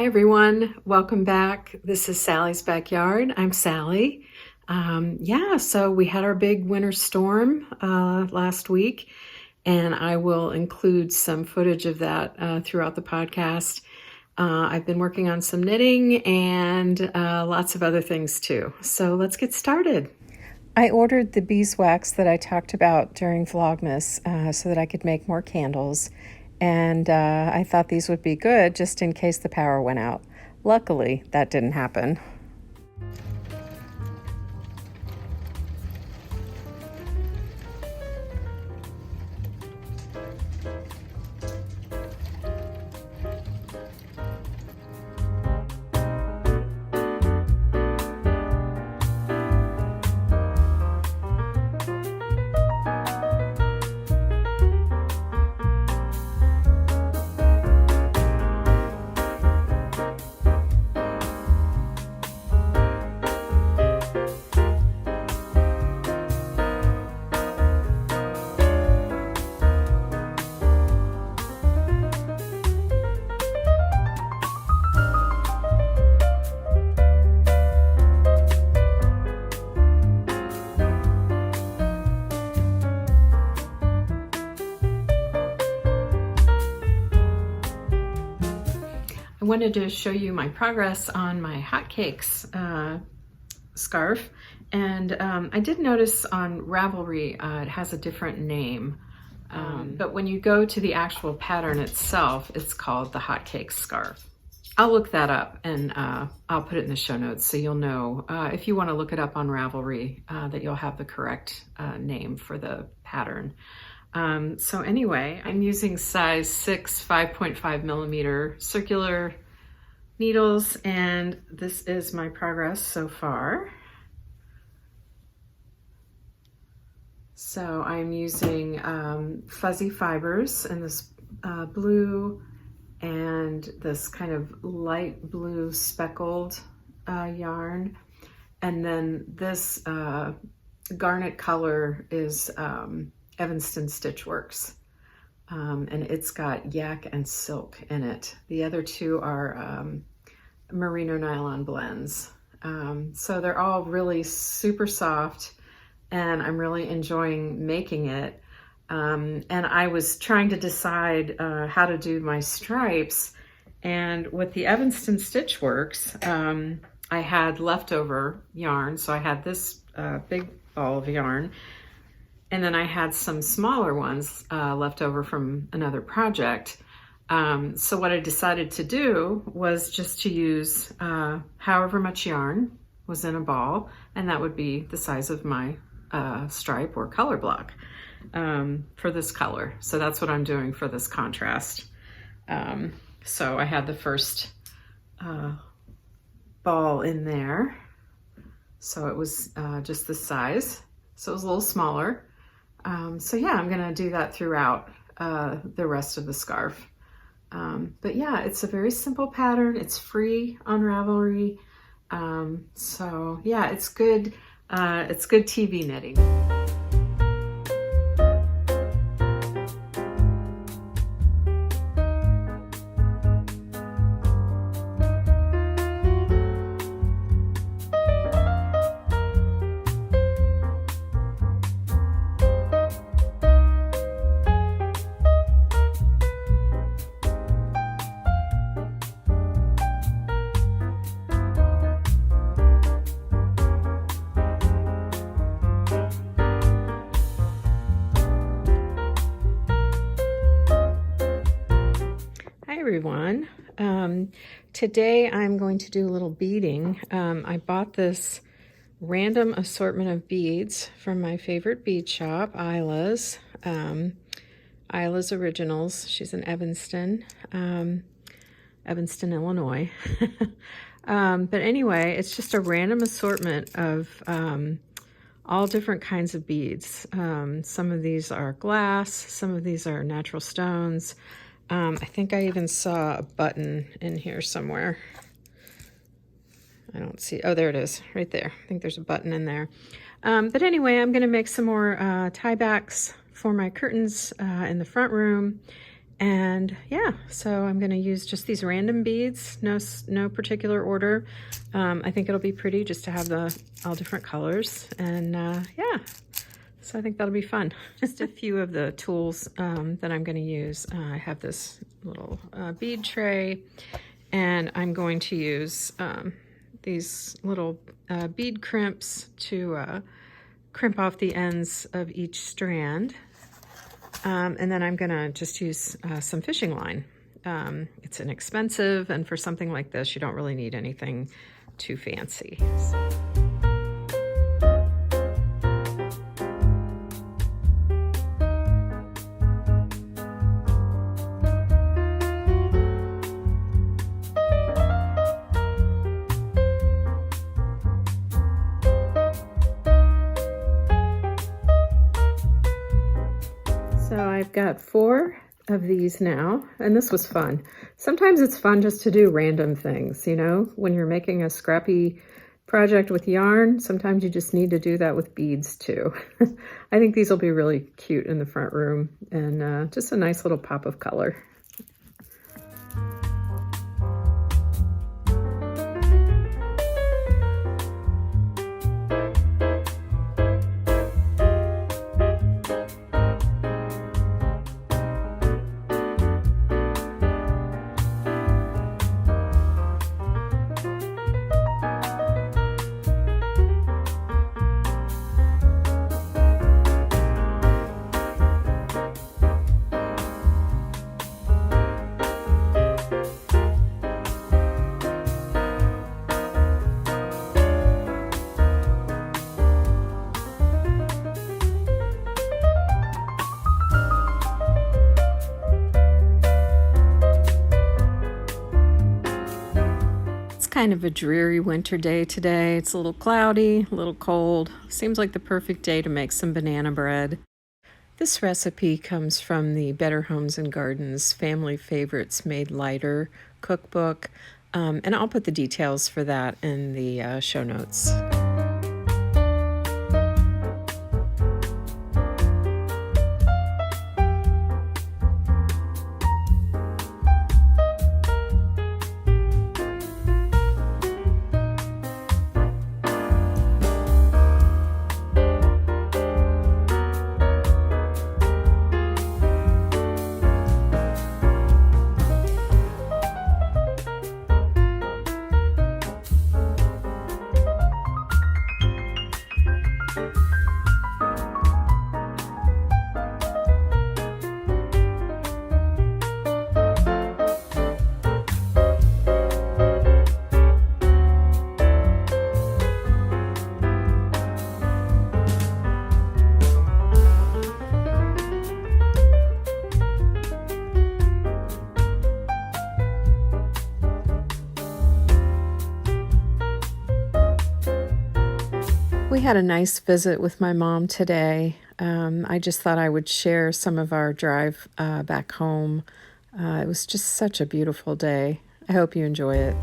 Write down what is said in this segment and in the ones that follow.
everyone, welcome back. This is Sally's Backyard. I'm Sally. So we had our big winter storm last week, and I will include some footage of that throughout the podcast. I've been working on some knitting and lots of other things too. So let's get started. I ordered the beeswax that I talked about during Vlogmas so that I could make more candles. And I thought these would be good just in case the power went out. Luckily, that didn't happen. I wanted to show you my progress on my Hotcakes scarf, and I did notice on Ravelry it has a different name, but when you go to the actual pattern itself, it's called the Hotcakes scarf. I'll look that up and I'll put it in the show notes so you'll know if you want to look it up on Ravelry that you'll have the correct name for the pattern. So anyway, I'm using size 6 5.5 millimeter circular needles, and this is my progress so far. So I'm using fuzzy fibers in this blue and this kind of light blue speckled yarn, and then this garnet color is Evanston Stitchworks, and it's got yak and silk in it. The other two are merino nylon blends. So they're all really super soft, and I'm really enjoying making it. And I was trying to decide how to do my stripes, and with the Evanston Stitchworks, I had leftover yarn. So I had this big ball of yarn, and then I had some smaller ones left over from another project. So what I decided to do was just to use however much yarn was in a ball, and that would be the size of my stripe or color block for this color. So that's what I'm doing for this contrast. So I had the first ball in there. So it was just this size. So it was a little smaller. So yeah, I'm gonna do that throughout the rest of the scarf. But yeah, it's a very simple pattern. It's free on Ravelry. So yeah, it's good TV knitting. Everyone. Today I'm going to do a little beading. I bought this random assortment of beads from my favorite bead shop, Ayla's. Ayla's Originals. She's in Evanston, Illinois. But anyway, it's just a random assortment of all different kinds of beads. Some of these are glass, some of these are natural stones. I think I even saw a button in here somewhere. I don't see, oh, there it is, right there. I think there's a button in there. But anyway, I'm gonna make some more tie backs for my curtains in the front room. And yeah, so I'm going to use just these random beads, no particular order. I think it'll be pretty just to have all different colors. And yeah, so I think that'll be fun. Just a few of the tools that I'm going to use. I have this little bead tray, and I'm going to use these little bead crimps to crimp off the ends of each strand. And then I'm gonna just use some fishing line. It's inexpensive, and for something like this, you don't really need anything too fancy. So I've got 4 of these now, and this was fun. Sometimes it's fun just to do random things, you know, when you're making a scrappy project with yarn, sometimes you just need to do that with beads too. I think these will be really cute in the front room, and just a nice little pop of color. Kind of a dreary winter day today. It's a little cloudy, a little cold. Seems like the perfect day to make some banana bread. This recipe comes from the Better Homes and Gardens Family Favorites Made Lighter cookbook, and I'll put the details for that in the show notes. We had a nice visit with my mom today. I just thought I would share some of our drive back home. It was just such a beautiful day. I hope you enjoy it.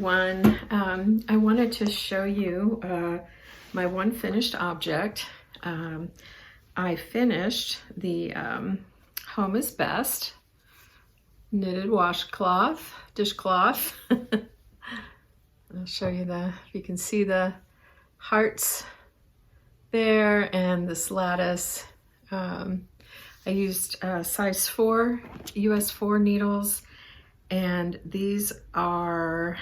everyone. I wanted to show you my one finished object. I finished the Home is Best knitted washcloth, dishcloth. I'll show you if you can see the hearts there and this lattice. I used size 4, US 4 needles, and these are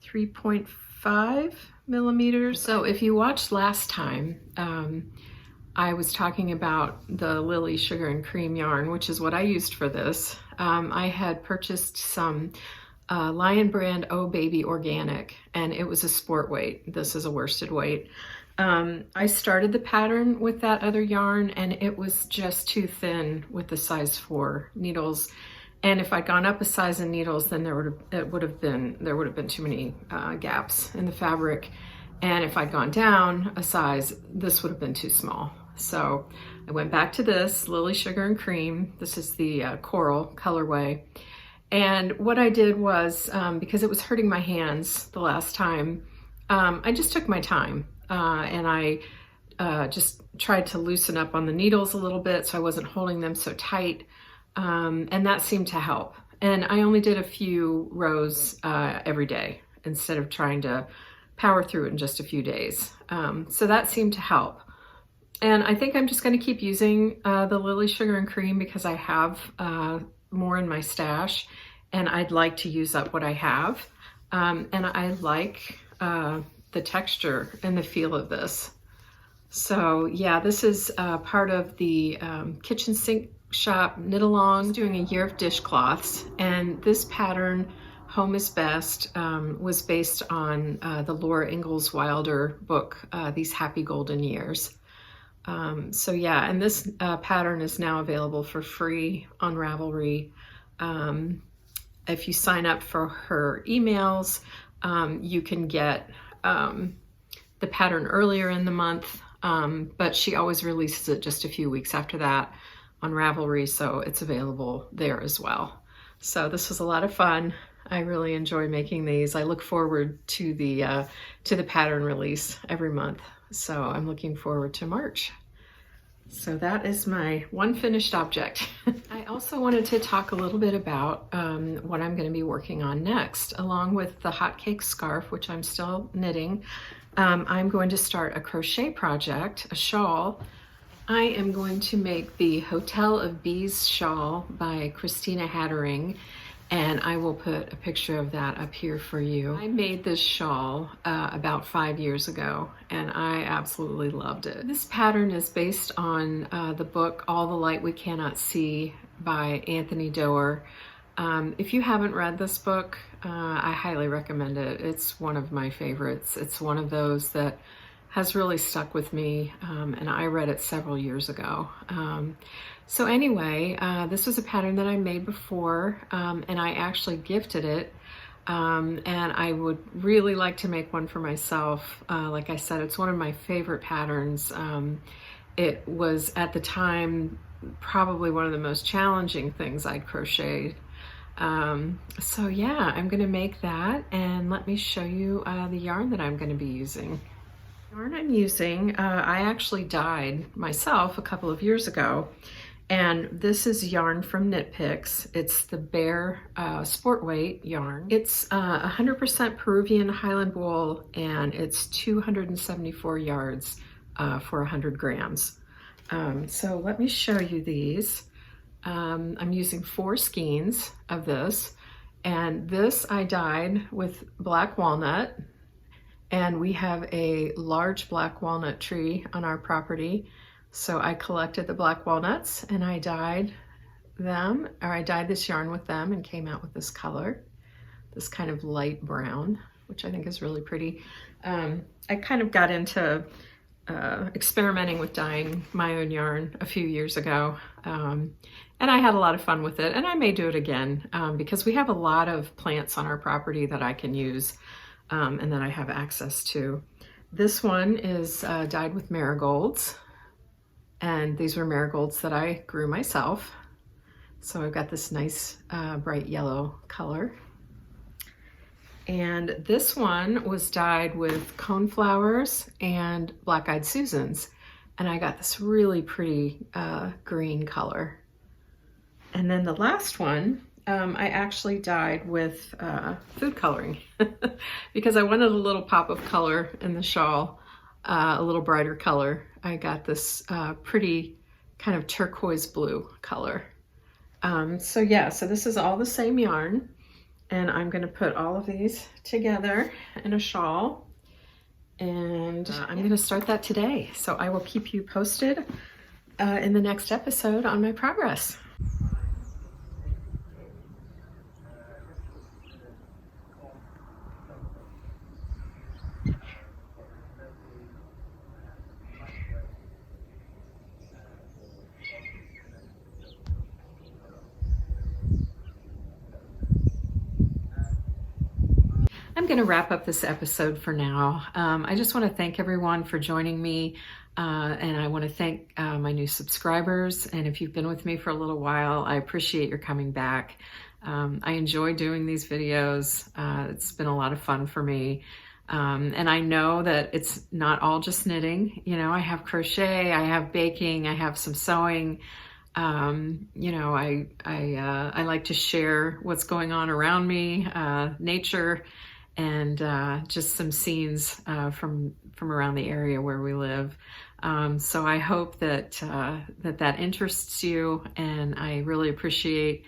3.5 millimeters. So if you watched last time, I was talking about the Lily Sugar and Cream yarn, which is what I used for this. I had purchased some Lion brand Oh Baby Organic, and it was a sport weight. This is a worsted weight. I started the pattern with that other yarn, and it was just too thin with the size 4 needles. And if I'd gone up a size in needles, then there would have been too many gaps in the fabric. And if I'd gone down a size, this would have been too small. So I went back to this Lily Sugar and Cream. This is the coral colorway. And what I did was, because it was hurting my hands the last time, I just took my time and I just tried to loosen up on the needles a little bit so I wasn't holding them so tight. And that seemed to help. And I only did a few rows every day instead of trying to power through it in just a few days. So that seemed to help. And I think I'm just going to keep using the Lily Sugar and Cream because I have more in my stash and I'd like to use up what I have. And I like the texture and the feel of this. So yeah, this is part of the kitchen sink shop knit along, doing a year of dishcloths, and this pattern Home is Best was based on the Laura Ingalls Wilder book, These Happy Golden Years. So yeah, and this pattern is now available for free on Ravelry. If you sign up for her emails, you can get the pattern earlier in the month, but she always releases it just a few weeks after that on Ravelry, so it's available there as well. So this was a lot of fun. I really enjoy making these. I look forward to the pattern release every month. So I'm looking forward to March. So that is my one finished object. I also wanted to talk a little bit about what I'm going to be working on next. Along with the Hotcakes scarf, which I'm still knitting, I'm going to start a crochet project, a shawl. I am going to make the Hotel of Bees shawl by Christina Hattering, and I will put a picture of that up here for you. I made this shawl about 5 years ago, and I absolutely loved it. This pattern is based on the book All the Light We Cannot See by Anthony Doer. If you haven't read this book, I highly recommend it. It's one of my favorites. It's one of those that has really stuck with me, and I read it several years ago. So anyway, this was a pattern that I made before, and I actually gifted it, and I would really like to make one for myself. Like I said, it's one of my favorite patterns. It was, at the time, probably one of the most challenging things I'd crocheted. So yeah, I'm gonna make that, and let me show you the yarn that I'm gonna be using. The yarn I'm using, I actually dyed myself a couple of years ago, and this is yarn from Knit Picks. It's the Bear Sport Weight yarn. It's 100% Peruvian Highland wool, and it's 274 yards for 100 grams. So let me show you these. I'm using 4 skeins of this, and this I dyed with black walnut. And we have a large black walnut tree on our property. So I collected the black walnuts and I dyed them, or I dyed this yarn with them and came out with this color, this kind of light brown, which I think is really pretty. I kind of got into experimenting with dyeing my own yarn a few years ago. And I had a lot of fun with it, and I may do it again because we have a lot of plants on our property that I can use. And that I have access to. This one is dyed with marigolds, and these were marigolds that I grew myself. So I've got this nice bright yellow color. And this one was dyed with coneflowers and black-eyed Susans. And I got this really pretty green color. And then the last one, I actually dyed with food coloring because I wanted a little pop of color in the shawl, a little brighter color. I got this pretty kind of turquoise blue color. So yeah, so this is all the same yarn. And I'm going to put all of these together in a shawl. And I'm going to start that today. So I will keep you posted in the next episode on my progress. I'm going to wrap up this episode for now. I just want to thank everyone for joining me, and I want to thank my new subscribers. And if you've been with me for a little while, I appreciate your coming back. I enjoy doing these videos. It's been a lot of fun for me. And I know that it's not all just knitting. You know, I have crochet, I have baking, I have some sewing. You know, I like to share what's going on around me, nature, and just some scenes from around the area where we live. So I hope that that interests you, and I really appreciate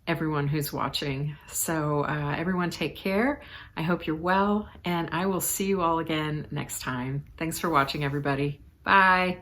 everyone who's watching. So everyone take care. I hope you're well, and I will see you all again next time. Thanks for watching, everybody. Bye.